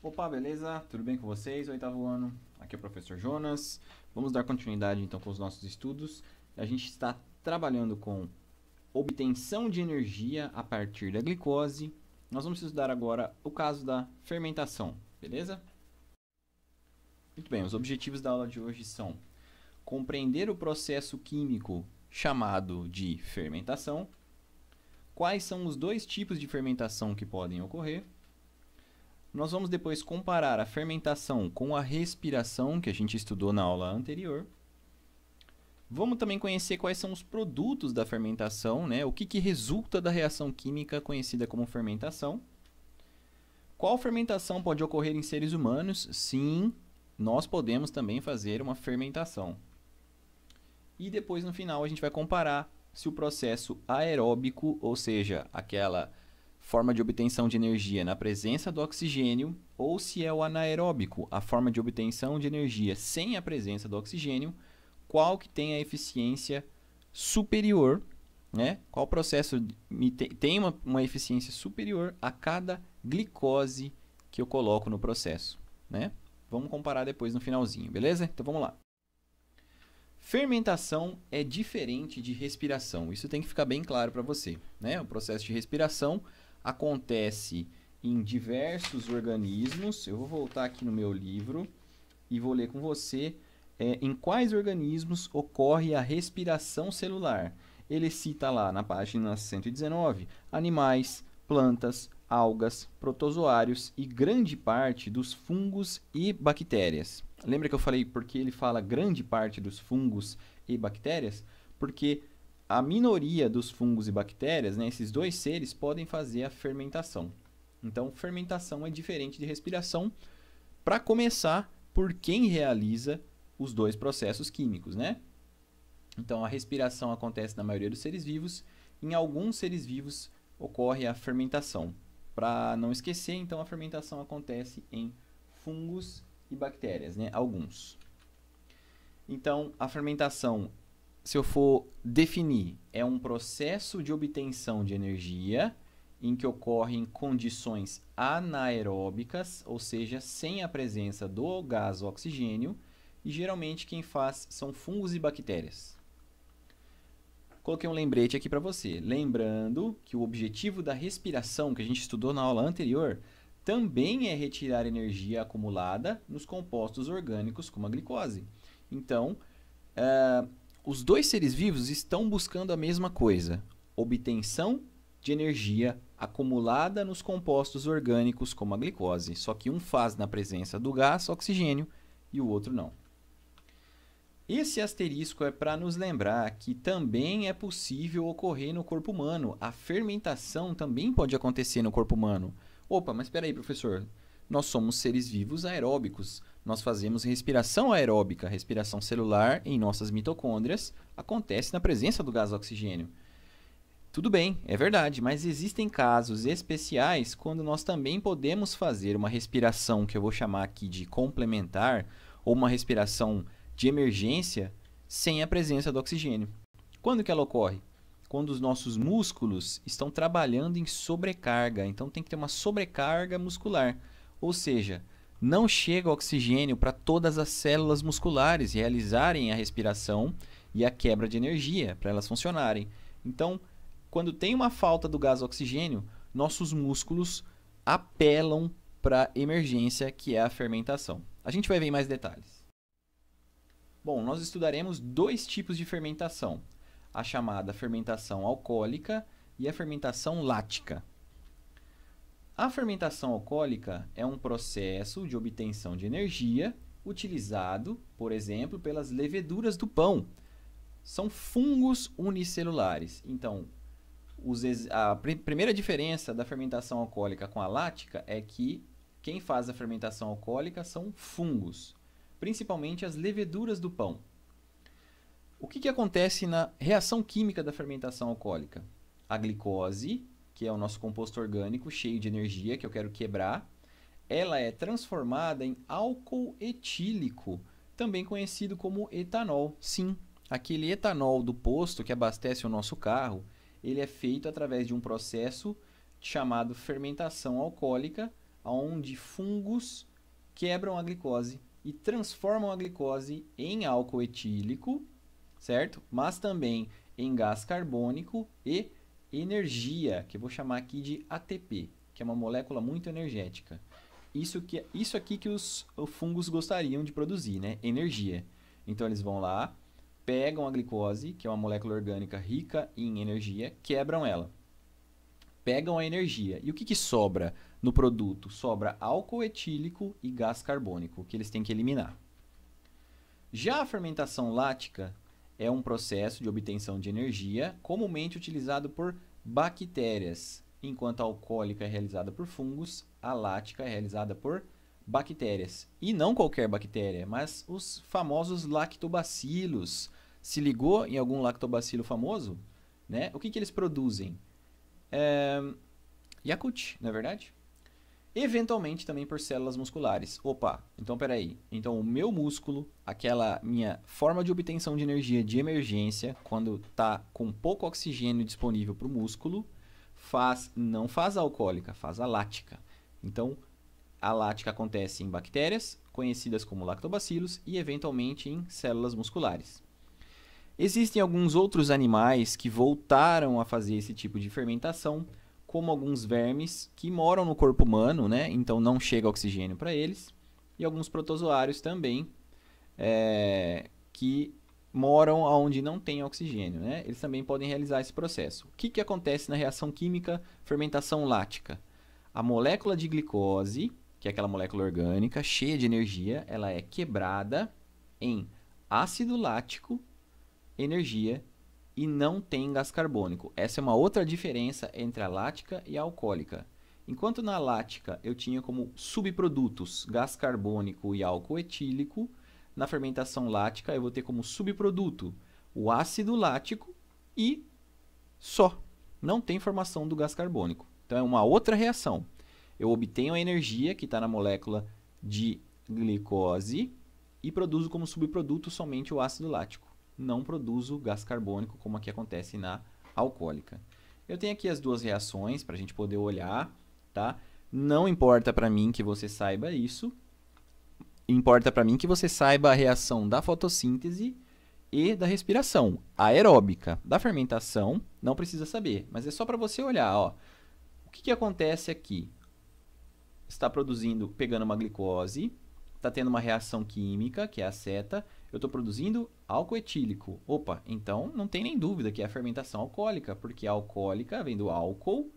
Opa, beleza? Tudo bem com vocês? Oitavo ano, aqui é o professor Jonas. Vamos dar continuidade então com os nossos estudos. A gente está trabalhando com obtenção de energia a partir da glicose. Nós vamos estudar agora o caso da fermentação, beleza? Muito bem, os objetivos da aula de hoje são compreender o processo químico chamado de fermentação, quais são os dois tipos de fermentação que podem ocorrer. Nós vamos depois comparar a fermentação com a respiração, que a gente estudou na aula anterior. Vamos também conhecer quais são os produtos da fermentação, né? O que resulta da reação química conhecida como fermentação. Qual fermentação pode ocorrer em seres humanos? Sim, nós podemos também fazer uma fermentação. E depois, no final, a gente vai comparar se o processo aeróbico, ou seja, aquela forma de obtenção de energia na presença do oxigênio, ou se é o anaeróbico, a forma de obtenção de energia sem a presença do oxigênio, qual que tem a eficiência superior, né? Qual processo tem uma eficiência superior a cada glicose que eu coloco no processo, né? Vamos comparar depois no finalzinho, beleza? Então vamos lá. Fermentação é diferente de respiração. Isso tem que ficar bem claro para você, né? O processo de respiração acontece em diversos organismos. Eu vou voltar aqui no meu livro e vou ler com você em quais organismos ocorre a respiração celular. Ele cita lá na página 119 animais, plantas, algas, protozoários e grande parte dos fungos e bactérias. Lembra que eu falei porque ele fala grande parte dos fungos e bactérias? Porque a minoria dos fungos e bactérias, né, esses dois seres, podem fazer a fermentação. Então, fermentação é diferente de respiração, para começar, por quem realiza os dois processos químicos, né? Então, a respiração acontece na maioria dos seres vivos, em alguns seres vivos ocorre a fermentação. Para não esquecer, então, a fermentação acontece em fungos e bactérias, né? Alguns. Então, a fermentação, se eu for definir, é um processo de obtenção de energia em que ocorrem condições anaeróbicas, ou seja, sem a presença do gás oxigênio, e geralmente quem faz são fungos e bactérias. Coloquei um lembrete aqui para você, lembrando que o objetivo da respiração, que a gente estudou na aula anterior, também é retirar energia acumulada nos compostos orgânicos, como a glicose. Então, os dois seres vivos estão buscando a mesma coisa, obtenção de energia acumulada nos compostos orgânicos, como a glicose, só que um faz na presença do gás oxigênio e o outro não. Esse asterisco é para nos lembrar que também é possível ocorrer no corpo humano. A fermentação também pode acontecer no corpo humano. Opa, mas espera aí, professor. Nós somos seres vivos aeróbicos. Nós fazemos respiração aeróbica, respiração celular em nossas mitocôndrias, acontece na presença do gás oxigênio. Tudo bem, é verdade, mas existem casos especiais quando nós também podemos fazer uma respiração que eu vou chamar aqui de complementar ou uma respiração de emergência sem a presença do oxigênio. Quando que ela ocorre? Quando os nossos músculos estão trabalhando em sobrecarga, então tem que ter uma sobrecarga muscular, ou seja, não chega oxigênio para todas as células musculares realizarem a respiração e a quebra de energia para elas funcionarem. Então, quando tem uma falta do gás oxigênio, nossos músculos apelam para a emergência, que é a fermentação. A gente vai ver em mais detalhes. Bom, nós estudaremos dois tipos de fermentação, a chamada fermentação alcoólica e a fermentação lática. A fermentação alcoólica é um processo de obtenção de energia utilizado, por exemplo, pelas leveduras do pão. São fungos unicelulares. Então, a primeira diferença da fermentação alcoólica com a lática é que quem faz a fermentação alcoólica são fungos, principalmente as leveduras do pão. O que acontece na reação química da fermentação alcoólica? A glicose, que é o nosso composto orgânico cheio de energia que eu quero quebrar, ela é transformada em álcool etílico, também conhecido como etanol. Sim, aquele etanol do posto que abastece o nosso carro, ele é feito através de um processo chamado fermentação alcoólica, onde fungos quebram a glicose e transformam a glicose em álcool etílico, certo? Mas também em gás carbônico e energia, que eu vou chamar aqui de ATP, que é uma molécula muito energética. Isso aqui que os fungos gostariam de produzir, né? Energia. Então eles vão lá, pegam a glicose, que é uma molécula orgânica rica em energia, quebram ela. Pegam a energia. E o que sobra no produto? Sobra álcool etílico e gás carbônico, que eles têm que eliminar. Já a fermentação lática é um processo de obtenção de energia comumente utilizado por bactérias. Enquanto a alcoólica é realizada por fungos, a lática é realizada por bactérias. E não qualquer bactéria, mas os famosos lactobacilos. Se ligou em algum lactobacilo famoso? Né? O que eles produzem? Yakult, não é verdade? Eventualmente também por células musculares. Opa, então peraí. Então o meu músculo, aquela minha forma de obtenção de energia de emergência, quando está com pouco oxigênio disponível para o músculo, não faz a alcoólica, faz a lática. Então a lática acontece em bactérias, conhecidas como lactobacilos, e eventualmente em células musculares. Existem alguns outros animais que voltaram a fazer esse tipo de fermentação, como alguns vermes que moram no corpo humano, né? Então não chega oxigênio para eles, e alguns protozoários também, que moram onde não tem oxigênio, né? Eles também podem realizar esse processo. O que acontece na reação química fermentação lática? A molécula de glicose, que é aquela molécula orgânica cheia de energia, ela é quebrada em ácido lático, energia, e não tem gás carbônico. Essa é uma outra diferença entre a lática e a alcoólica. Enquanto na lática eu tinha como subprodutos gás carbônico e álcool etílico, na fermentação lática eu vou ter como subproduto o ácido lático e só. Não tem formação do gás carbônico. Então é uma outra reação. Eu obtenho a energia que está na molécula de glicose e produzo como subproduto somente o ácido lático. Não produzo gás carbônico como aqui acontece na alcoólica. Eu tenho aqui as duas reações para a gente poder olhar, tá? Não importa para mim que você saiba isso. Importa para mim que você saiba a reação da fotossíntese e da respiração aeróbica. Da fermentação, não precisa saber, mas é só para você olhar. Ó. O que acontece aqui? Está produzindo, pegando uma glicose, está tendo uma reação química, que é a aceta, eu estou produzindo álcool etílico. Opa, então não tem nem dúvida que é a fermentação alcoólica, porque a alcoólica vem do álcool.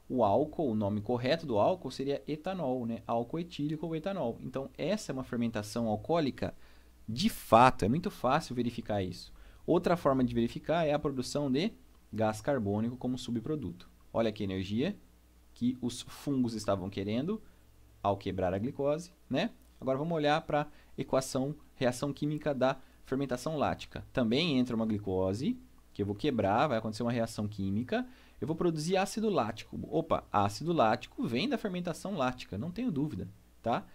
O álcool, o nome correto do álcool seria etanol, né? Álcool etílico ou etanol. Então, essa é uma fermentação alcoólica de fato, é muito fácil verificar isso. Outra forma de verificar é a produção de gás carbônico como subproduto. Olha que energia que os fungos estavam querendo ao quebrar a glicose, né? Agora vamos olhar para a equação, reação química da fermentação lática. Também entra uma glicose, que eu vou quebrar, vai acontecer uma reação química, eu vou produzir ácido lático. Opa, ácido lático vem da fermentação lática, não tenho dúvida, tá?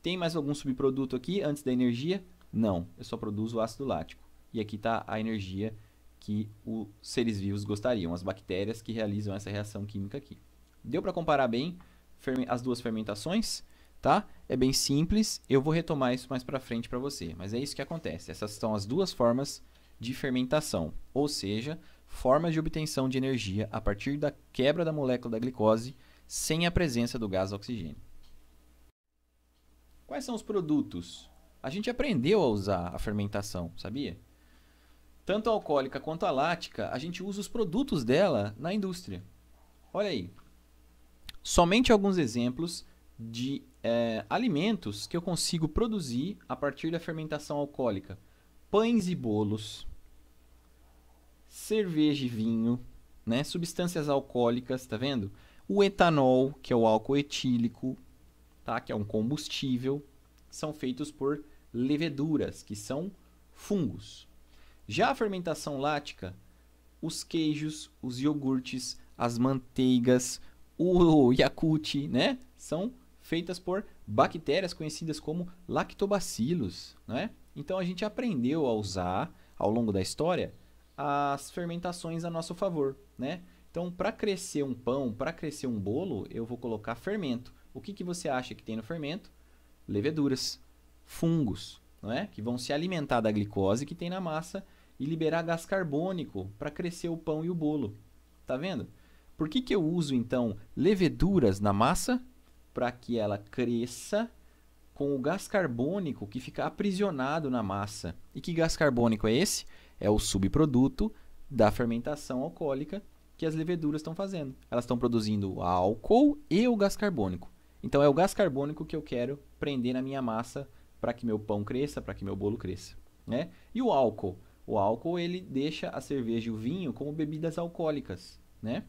Tem mais algum subproduto aqui antes da energia? Não, eu só produzo ácido lático. E aqui está a energia que os seres vivos gostariam, as bactérias que realizam essa reação química aqui. Deu para comparar bem as duas fermentações? Tá? É bem simples, eu vou retomar isso mais para frente para você, mas é isso que acontece. Essas são as duas formas de fermentação, ou seja, formas de obtenção de energia a partir da quebra da molécula da glicose sem a presença do gás oxigênio. Quais são os produtos? A gente aprendeu a usar a fermentação, sabia? Tanto a alcoólica quanto a lática, a gente usa os produtos dela na indústria. Olha aí. Somente alguns exemplos de alimentos que eu consigo produzir a partir da fermentação alcoólica. Pães e bolos, cerveja e vinho, né? Substâncias alcoólicas, tá vendo? O etanol, que é o álcool etílico, tá? Que é um combustível, são feitos por leveduras, que são fungos. Já a fermentação lática, os queijos, os iogurtes, as manteigas, o Yakult, né? São feitas por bactérias conhecidas como lactobacilos, né? Então a gente aprendeu a usar, ao longo da história, as fermentações a nosso favor, né? Então, para crescer um pão, para crescer um bolo, eu vou colocar fermento. O que você acha que tem no fermento? Leveduras, fungos, não é? Que vão se alimentar da glicose que tem na massa e liberar gás carbônico para crescer o pão e o bolo. Tá vendo? Por que eu uso, então, leveduras na massa? Para que ela cresça com o gás carbônico que fica aprisionado na massa. E que gás carbônico é esse? É o subproduto da fermentação alcoólica que as leveduras estão fazendo. Elas estão produzindo o álcool e o gás carbônico. Então, é o gás carbônico que eu quero prender na minha massa para que meu pão cresça, para que meu bolo cresça, né? E o álcool? O álcool, ele deixa a cerveja e o vinho como bebidas alcoólicas, né?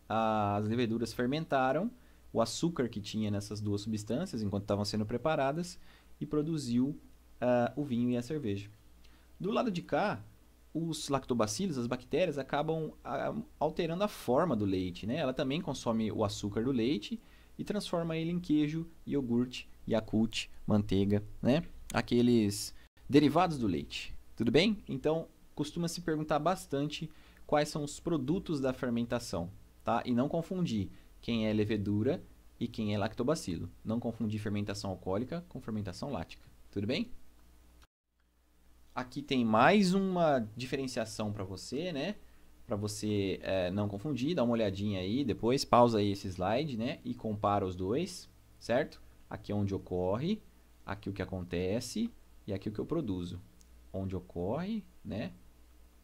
As leveduras fermentaram o açúcar que tinha nessas duas substâncias enquanto estavam sendo preparadas e produziu o vinho e a cerveja. Do lado de cá, os lactobacilos, as bactérias, acabam alterando a forma do leite, né? Ela também consome o açúcar do leite e transforma ele em queijo, iogurte, Yakult, manteiga, né? Aqueles derivados do leite. Tudo bem? Então, costuma se perguntar bastante quais são os produtos da fermentação, tá? E não confundir quem é levedura e quem é lactobacilo. Não confundir fermentação alcoólica com fermentação lática. Tudo bem? Aqui tem mais uma diferenciação para você, né? Para você não confundir, dá uma olhadinha aí, depois pausa aí esse slide, né? E compara os dois, certo? Aqui é onde ocorre, aqui o que acontece e aqui o que eu produzo. Onde ocorre, né?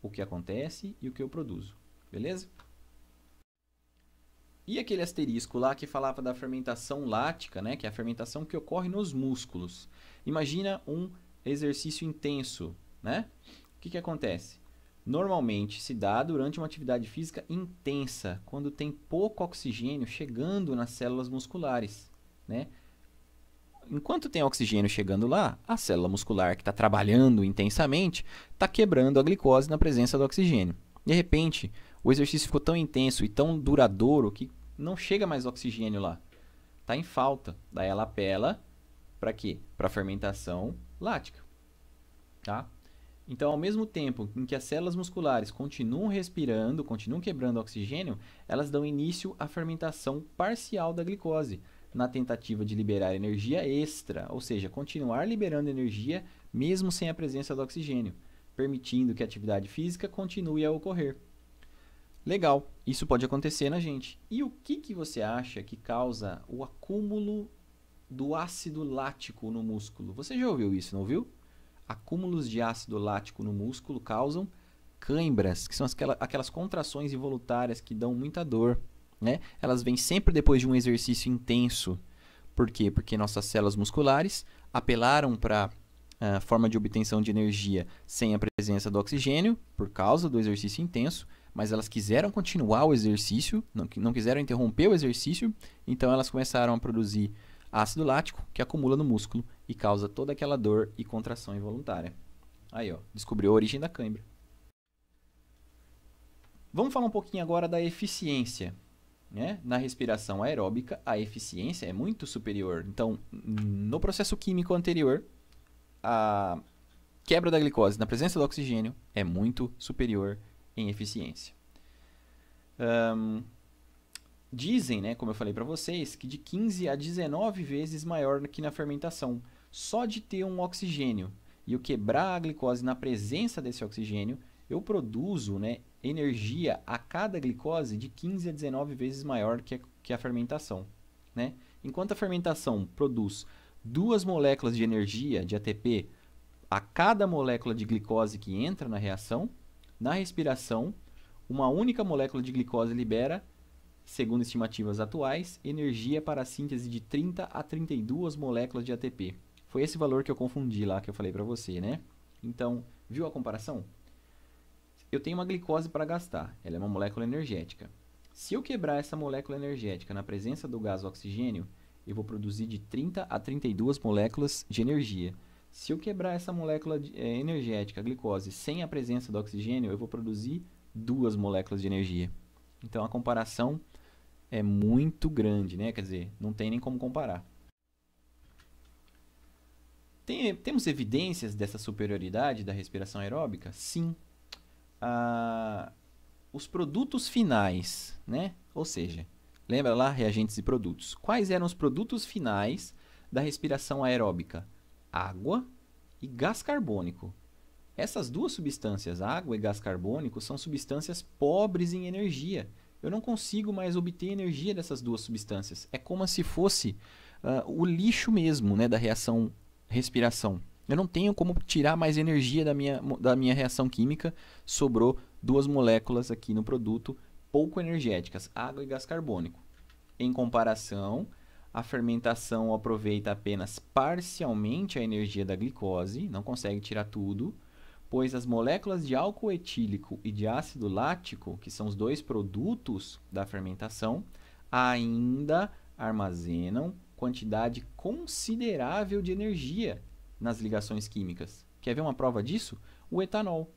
O que acontece e o que eu produzo, beleza? E aquele asterisco lá que falava da fermentação lática, né? Que é a fermentação que ocorre nos músculos. Imagina um exercício intenso, né? O que acontece? Normalmente se dá durante uma atividade física intensa, quando tem pouco oxigênio chegando nas células musculares, né? Enquanto tem oxigênio chegando lá, a célula muscular que está trabalhando intensamente está quebrando a glicose na presença do oxigênio. De repente, o exercício ficou tão intenso e tão duradouro que não chega mais oxigênio lá. Está em falta. Daí ela apela para quê? Para a fermentação lática. Tá? Então, ao mesmo tempo em que as células musculares continuam respirando, continuam quebrando oxigênio, elas dão início à fermentação parcial da glicose, na tentativa de liberar energia extra, ou seja, continuar liberando energia mesmo sem a presença do oxigênio, permitindo que a atividade física continue a ocorrer. Legal, isso pode acontecer na gente. E o que você acha que causa o acúmulo do ácido lático no músculo? Você já ouviu isso, não ouviu? Acúmulos de ácido lático no músculo causam cãibras, que são aquelas contrações involuntárias que dão muita dor, né? Elas vêm sempre depois de um exercício intenso. Por quê? Porque nossas células musculares apelaram para a forma de obtenção de energia sem a presença do oxigênio, por causa do exercício intenso, mas elas quiseram continuar o exercício, não quiseram interromper o exercício, então elas começaram a produzir ácido lático que acumula no músculo e causa toda aquela dor e contração involuntária. Aí, ó, descobriu a origem da cãibra. Vamos falar um pouquinho agora da eficiência, né? Na respiração aeróbica, a eficiência é muito superior. Então, no processo químico anterior, a quebra da glicose na presença do oxigênio é muito superior em eficiência. Dizem, né, como eu falei para vocês, que de 15 a 19 vezes maior que na fermentação. Só de ter um oxigênio e eu quebrar a glicose na presença desse oxigênio, eu produzo, né, energia a cada glicose de 15 a 19 vezes maior que a fermentação, né? Enquanto a fermentação produz 2 moléculas de energia, de ATP, a cada molécula de glicose que entra na reação, na respiração, uma única molécula de glicose libera, segundo estimativas atuais, energia para a síntese de 30 a 32 moléculas de ATP. Foi esse valor que eu confundi lá, que eu falei para você, né? Então, viu a comparação? Eu tenho uma glicose para gastar, ela é uma molécula energética. Se eu quebrar essa molécula energética na presença do gás oxigênio, eu vou produzir de 30 a 32 moléculas de energia. Se eu quebrar essa molécula energética, a glicose, sem a presença do oxigênio, eu vou produzir 2 moléculas de energia. Então, a comparação é muito grande, né? Quer dizer, não tem nem como comparar. Temos evidências dessa superioridade da respiração aeróbica? Sim. Os produtos finais, né? Ou seja, Lembra lá, reagentes e produtos. Quais eram os produtos finais da respiração aeróbica? Água e gás carbônico. Essas duas substâncias, água e gás carbônico, são substâncias pobres em energia. Eu não consigo mais obter energia dessas duas substâncias. É como se fosse o lixo mesmo, né, da reação respiração. Eu não tenho como tirar mais energia da minha reação química. Sobrou duas moléculas aqui no produto pouco energéticas, água e gás carbônico. Em comparação, a fermentação aproveita apenas parcialmente a energia da glicose, não consegue tirar tudo, pois as moléculas de álcool etílico e de ácido lático, que são os dois produtos da fermentação, ainda armazenam quantidade considerável de energia nas ligações químicas. Quer ver uma prova disso? O etanol.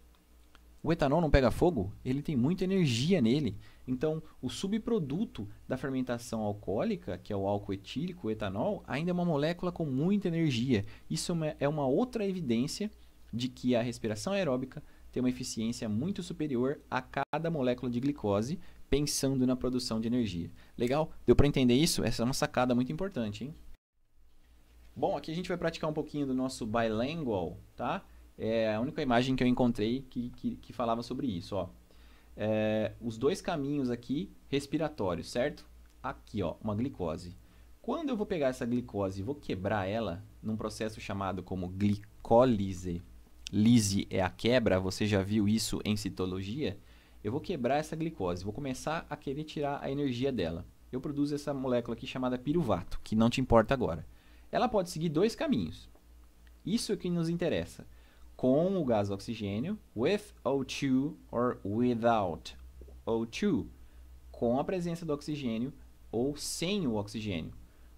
O etanol não pega fogo? Ele tem muita energia nele. Então, o subproduto da fermentação alcoólica, que é o álcool etílico, o etanol, ainda é uma molécula com muita energia. Isso é uma outra evidência de que a respiração aeróbica tem uma eficiência muito superior a cada molécula de glicose, pensando na produção de energia. Legal? Deu para entender isso? Essa é uma sacada muito importante, hein? Bom, aqui a gente vai praticar um pouquinho do nosso bilingual, tá? É a única imagem que eu encontrei que falava sobre isso, ó. Os dois caminhos aqui respiratórios, certo? Aqui, ó, uma glicose. Quando eu vou pegar essa glicose e vou quebrar ela num processo chamado como glicólise, lise é a quebra, você já viu isso em citologia? Eu vou quebrar essa glicose, vou começar a querer tirar a energia dela. Eu produzo essa molécula aqui chamada piruvato, que não te importa agora. Ela pode seguir dois caminhos. Isso é o que nos interessa. Com o gás oxigênio, with O2 or without O2, com a presença do oxigênio ou sem o oxigênio.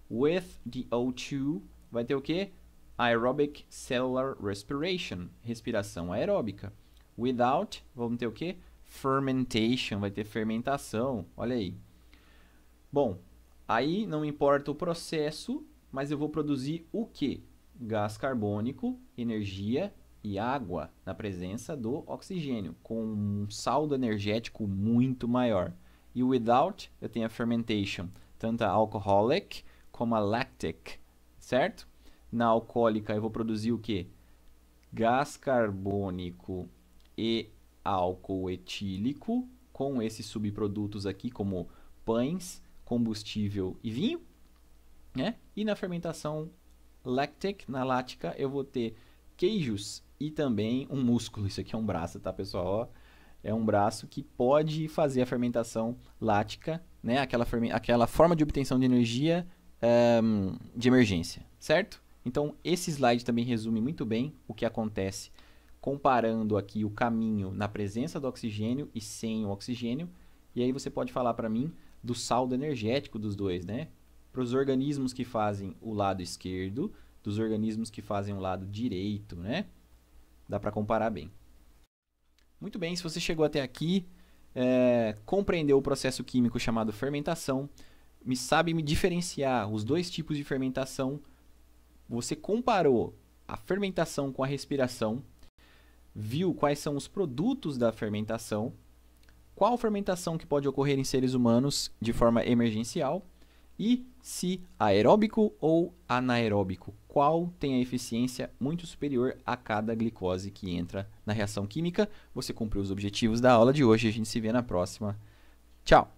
With the O2 vai ter o quê? Aerobic cellular respiration, respiração aeróbica. Without, vamos ter o quê? Fermentation, vai ter fermentação, olha aí. Bom, aí não importa o processo, mas eu vou produzir o quê? Gás carbônico, energia e água na presença do oxigênio, com um saldo energético muito maior. E o without, eu tenho a fermentation, tanto a alcoholic como a lactic, certo? Na alcoólica, eu vou produzir o quê? Gás carbônico e álcool etílico, com esses subprodutos aqui, como pães, combustível e vinho, né? E na fermentação lactic, na lática, eu vou ter queijos e também um músculo. Isso aqui é um braço, tá, pessoal? Ó, é um braço que pode fazer a fermentação lática, né? Aquela forma de obtenção de energia de emergência, certo? Então, esse slide também resume muito bem o que acontece comparando aqui o caminho na presença do oxigênio e sem o oxigênio. E aí você pode falar para mim do saldo energético dos dois, né? Para os organismos que fazem o lado esquerdo, dos organismos que fazem o lado direito, né? Dá para comparar bem. Muito bem, se você chegou até aqui, compreendeu o processo químico chamado fermentação, sabe me diferenciar os dois tipos de fermentação, você comparou a fermentação com a respiração, viu quais são os produtos da fermentação, qual fermentação que pode ocorrer em seres humanos de forma emergencial e se aeróbico ou anaeróbico, qual tem a eficiência muito superior a cada glicose que entra na reação química. Você cumpriu os objetivos da aula de hoje, a gente se vê na próxima. Tchau!